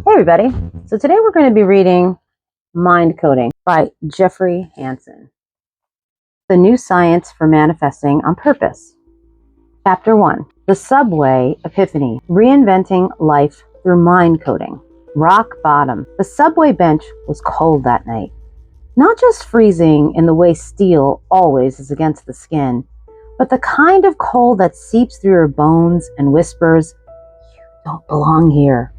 Hey everybody, so today we're going to be reading Mind Coding by Jeffrey Hanson. The New Science for Manifesting on Purpose. Chapter 1. The Subway Epiphany, Reinventing Life Through Mind Coding. Rock bottom. The subway bench was cold that night. Not just freezing in the way steel always is against the skin, but the kind of cold that seeps through your bones and whispers, "You don't belong here."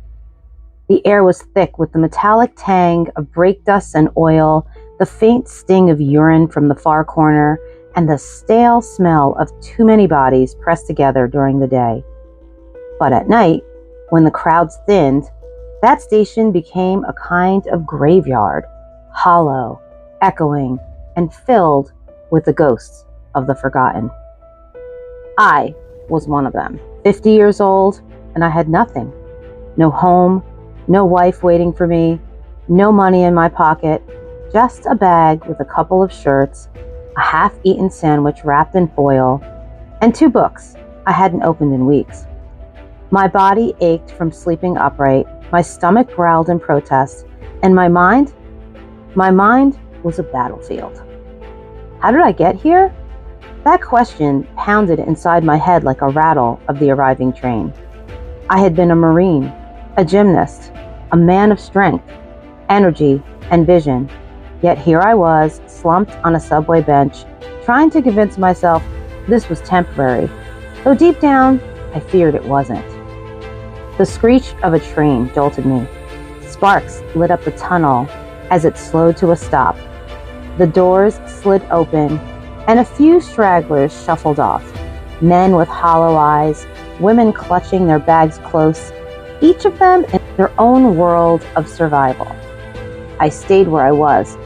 The air was thick with the metallic tang of brake dust and oil, the faint sting of urine from the far corner, and the stale smell of too many bodies pressed together during the day. But at night, when the crowds thinned, that station became a kind of graveyard, hollow, echoing, and filled with the ghosts of the forgotten. I was one of them, 50 years old, and I had nothing. No home, no wife waiting for me, no money in my pocket, just a bag with a couple of shirts, a half-eaten sandwich wrapped in foil, and 2 books I hadn't opened in weeks. My body ached from sleeping upright, my stomach growled in protest, and my mind was a battlefield. How did I get here? That question pounded inside my head like a rattle of the arriving train. I had been a Marine, a gymnast, a man of strength, energy, and vision. Yet here I was, slumped on a subway bench, trying to convince myself this was temporary, though deep down, I feared it wasn't. The screech of a train jolted me. Sparks lit up the tunnel as it slowed to a stop. The doors slid open, and a few stragglers shuffled off. Men with hollow eyes, women clutching their bags close, each of them in their own world of survival. I stayed where I was,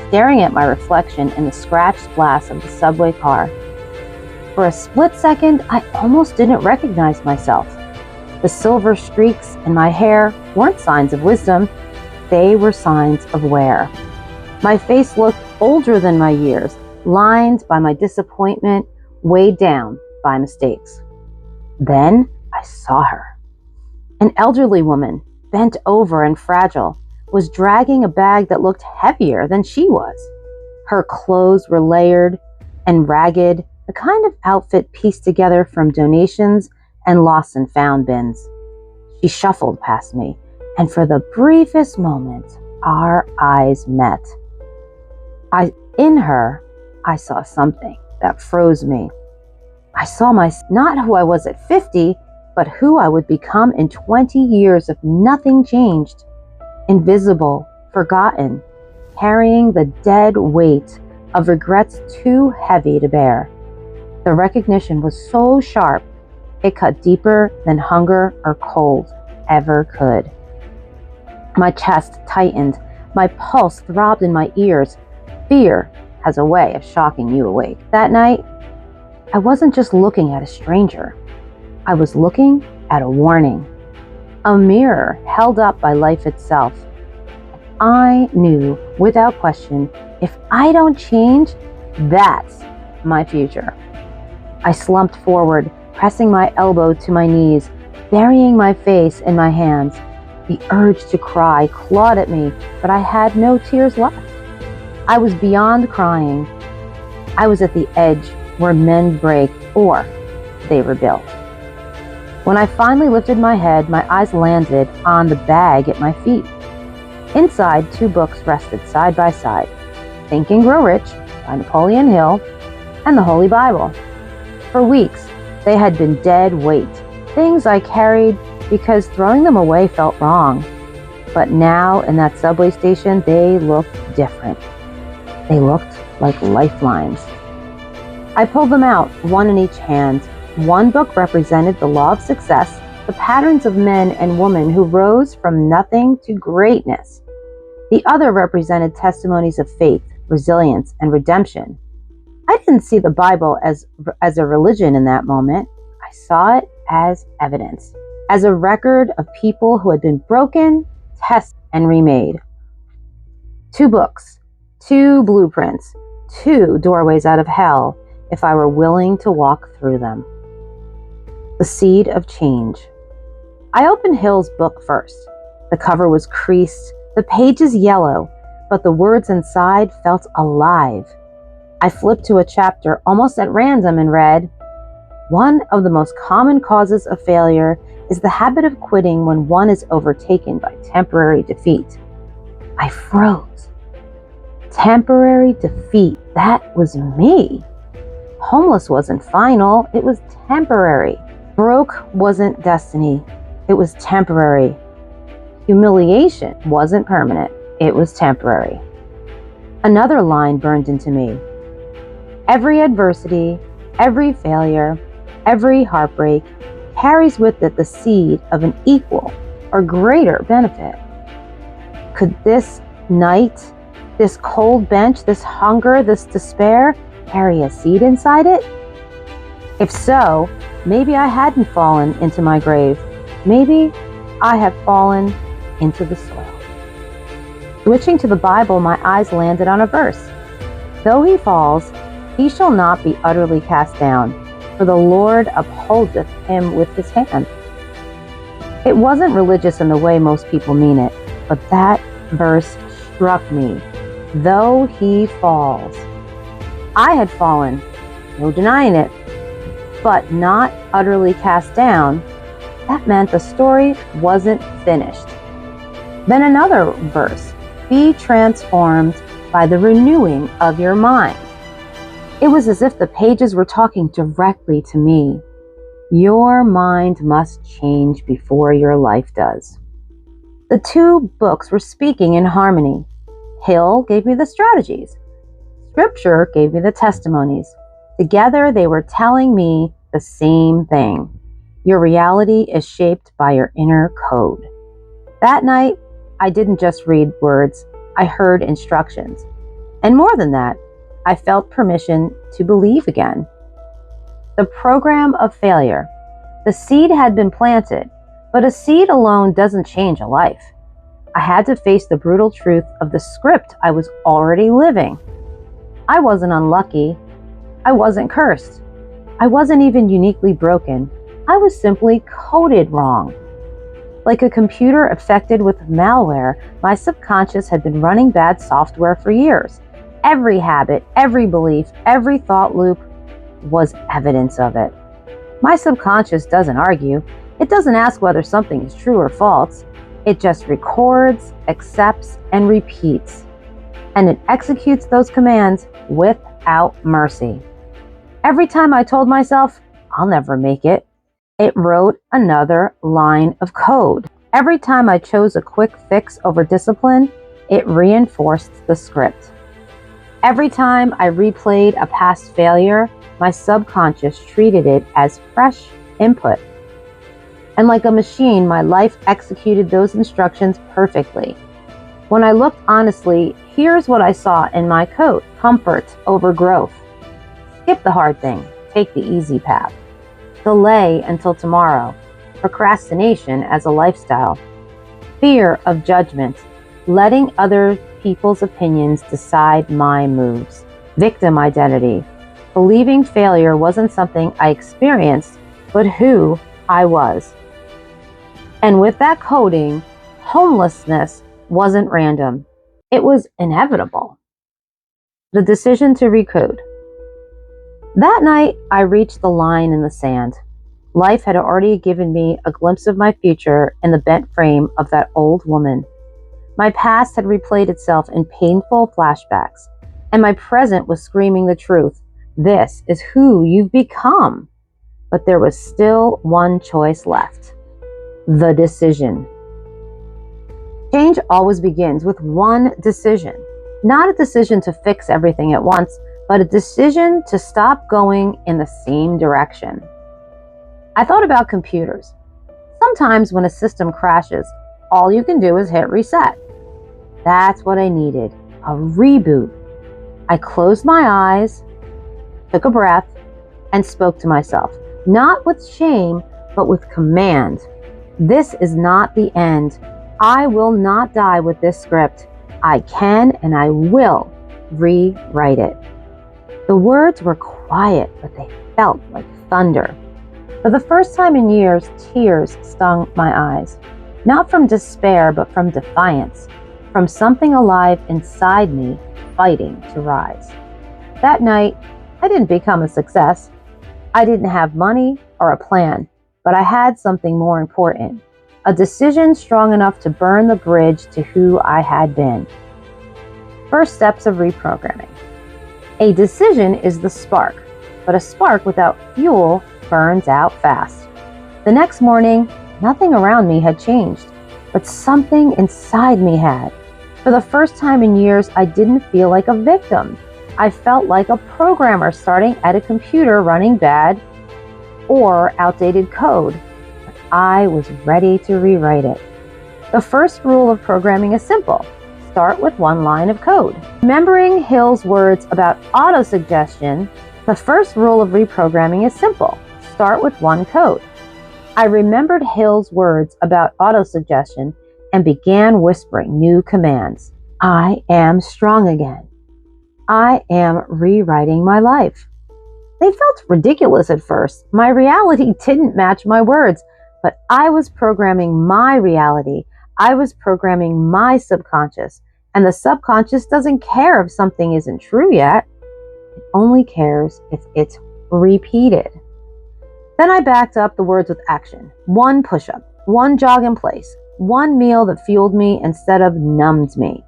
staring at my reflection in the scratched glass of the subway car. For a split second, I almost didn't recognize myself. The silver streaks in my hair weren't signs of wisdom, they were signs of wear. My face looked older than my years, lined by my disappointment, weighed down by mistakes. Then I saw her. An elderly woman, bent over and fragile, was dragging a bag that looked heavier than she was. Her clothes were layered and ragged, the kind of outfit pieced together from donations and lost and found bins. She shuffled past me, and for the briefest moment, our eyes met. In her, I saw something that froze me. I saw not who I was at 50, but who I would become in 20 years if nothing changed. Invisible, forgotten, carrying the dead weight of regrets too heavy to bear. The recognition was so sharp, it cut deeper than hunger or cold ever could. My chest tightened, my pulse throbbed in my ears. Fear has a way of shocking you awake. That night, I wasn't just looking at a stranger. I was looking at a warning, a mirror held up by life itself. I knew without question, if I don't change, that's my future. I slumped forward, pressing my elbow to my knees, burying my face in my hands. The urge to cry clawed at me, but I had no tears left. I was beyond crying. I was at the edge where men break or they rebuild. When I finally lifted my head, my eyes landed on the bag at my feet. Inside, 2 books rested side by side, Think and Grow Rich by Napoleon Hill and the Holy Bible. For weeks, they had been dead weight, things I carried because throwing them away felt wrong. But now, in that subway station, they looked different. They looked like lifelines. I pulled them out, one in each hand. One book represented the law of success, the patterns of men and women who rose from nothing to greatness. The other represented testimonies of faith, resilience, and redemption. I didn't see the Bible as a religion in that moment. I saw it as evidence, as a record of people who had been broken, tested, and remade. 2 books, 2 blueprints, 2 doorways out of hell, if I were willing to walk through them. The Seed of Change. I opened Hill's book first. The cover was creased, the pages yellow, but the words inside felt alive. I flipped to a chapter almost at random and read, "One of the most common causes of failure is the habit of quitting when one is overtaken by temporary defeat." I froze. Temporary defeat. That was me. Homeless wasn't final, it was temporary. Broke wasn't destiny, it was temporary. Humiliation wasn't permanent, it was temporary. Another line burned into me. Every adversity, every failure, every heartbreak carries with it the seed of an equal or greater benefit. Could this night, this cold bench, this hunger, this despair carry a seed inside it? If so, maybe I hadn't fallen into my grave. Maybe I have fallen into the soil. Switching to the Bible, my eyes landed on a verse. "Though he falls, he shall not be utterly cast down, for the Lord upholdeth him with his hand." It wasn't religious in the way most people mean it, but that verse struck me. Though he falls. I had fallen, no denying it, but not utterly cast down. That meant the story wasn't finished. Then another verse, "Be transformed by the renewing of your mind." It was as if the pages were talking directly to me. Your mind must change before your life does. The two books were speaking in harmony. Hill gave me the strategies. Scripture gave me the testimonies. Together they were telling me the same thing. Your reality is shaped by your inner code. That night, I didn't just read words, I heard instructions. And more than that, I felt permission to believe again. The program of failure. The seed had been planted, but a seed alone doesn't change a life. I had to face the brutal truth of the script I was already living. I wasn't unlucky. I wasn't cursed. I wasn't even uniquely broken. I was simply coded wrong. Like a computer affected with malware, my subconscious had been running bad software for years. Every habit, every belief, every thought loop was evidence of it. My subconscious doesn't argue. It doesn't ask whether something is true or false. It just records, accepts, and repeats. And it executes those commands without mercy. Every time I told myself, I'll never make it, it wrote another line of code. Every time I chose a quick fix over discipline, it reinforced the script. Every time I replayed a past failure, my subconscious treated it as fresh input. And like a machine, my life executed those instructions perfectly. When I looked honestly, here's what I saw in my code: comfort over growth. Skip the hard thing, take the easy path. Delay until tomorrow. Procrastination as a lifestyle. Fear of judgment. Letting other people's opinions decide my moves. Victim identity. Believing failure wasn't something I experienced, but who I was. And with that coding, homelessness wasn't random. It was inevitable. The decision to recode. That night, I reached the line in the sand. Life had already given me a glimpse of my future in the bent frame of that old woman. My past had replayed itself in painful flashbacks, and my present was screaming the truth. This is who you've become. But there was still one choice left. The decision. Change always begins with one decision. Not a decision to fix everything at once, but a decision to stop going in the same direction. I thought about computers. Sometimes when a system crashes, all you can do is hit reset. That's what I needed, a reboot. I closed my eyes, took a breath, and spoke to myself, not with shame, but with command. This is not the end. I will not die with this script. I can and I will rewrite it. The words were quiet, but they felt like thunder. For the first time in years, tears stung my eyes. Not from despair, but from defiance, from something alive inside me fighting to rise. That night, I didn't become a success. I didn't have money or a plan, but I had something more important, a decision strong enough to burn the bridge to who I had been. First steps of reprogramming. A decision is the spark, but a spark without fuel burns out fast. The next morning, nothing around me had changed, but something inside me had. For the first time in years, I didn't feel like a victim. I felt like a programmer starting at a computer running bad or outdated code. I was ready to rewrite it. The first rule of programming is simple. Start with one line of code. Remembering Hill's words about autosuggestion, the first rule of reprogramming is simple. Start with one code. I remembered Hill's words about autosuggestion and began whispering new commands. I am strong again. I am rewriting my life. They felt ridiculous at first. My reality didn't match my words, but I was programming my reality. I was programming my subconscious, and the subconscious doesn't care if something isn't true yet. It only cares if it's repeated. Then I backed up the words with action. One push-up, one jog in place, one meal that fueled me instead of numbed me.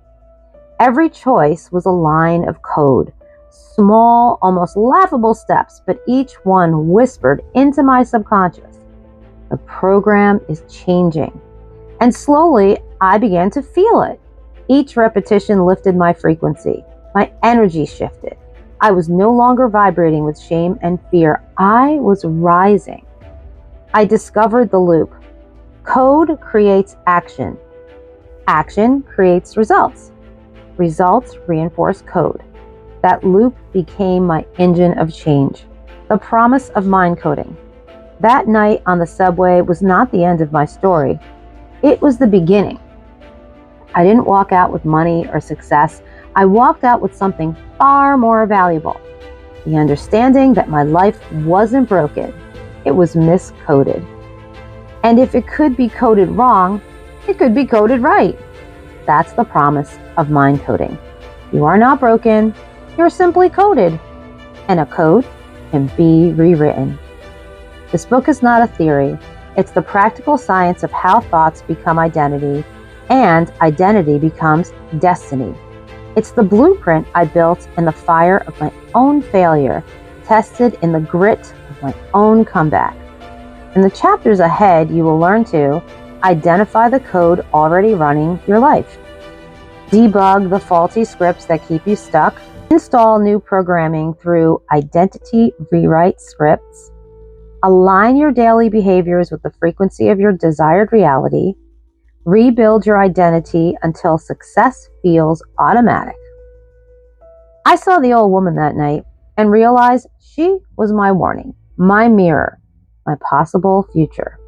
Every choice was a line of code, small, almost laughable steps, but each one whispered into my subconscious. The program is changing. And slowly, I began to feel it. Each repetition lifted my frequency. My energy shifted. I was no longer vibrating with shame and fear. I was rising. I discovered the loop. Code creates action. Action creates results. Results reinforce code. That loop became my engine of change. The promise of mind coding. That night on the subway was not the end of my story. It was the beginning. I didn't walk out with money or success. I walked out with something far more valuable. The understanding that my life wasn't broken. It was miscoded. And if it could be coded wrong, it could be coded right. That's the promise of mind coding. You are not broken. You're simply coded. And a code can be rewritten. This book is not a theory. It's the practical science of how thoughts become identity and identity becomes destiny. It's the blueprint I built in the fire of my own failure, tested in the grit of my own comeback. In the chapters ahead, you will learn to identify the code already running your life, debug the faulty scripts that keep you stuck, install new programming through identity rewrite scripts, align your daily behaviors with the frequency of your desired reality, rebuild your identity until success feels automatic. I saw the old woman that night and realized she was my warning, my mirror, my possible future.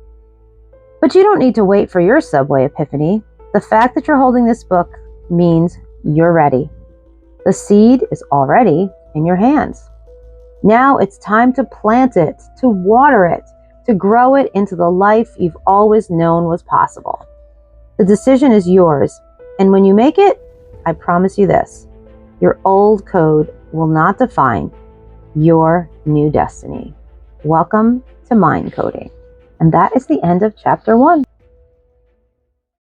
But you don't need to wait for your subway epiphany. The fact that you're holding this book means you're ready. The seed is already in your hands. Now it's time to plant it, to water it, to grow it into the life you've always known was possible. The decision is yours, and when you make it, I promise you this, your old code will not define your new destiny. Welcome to Mind Coding. And that is the end of chapter 1.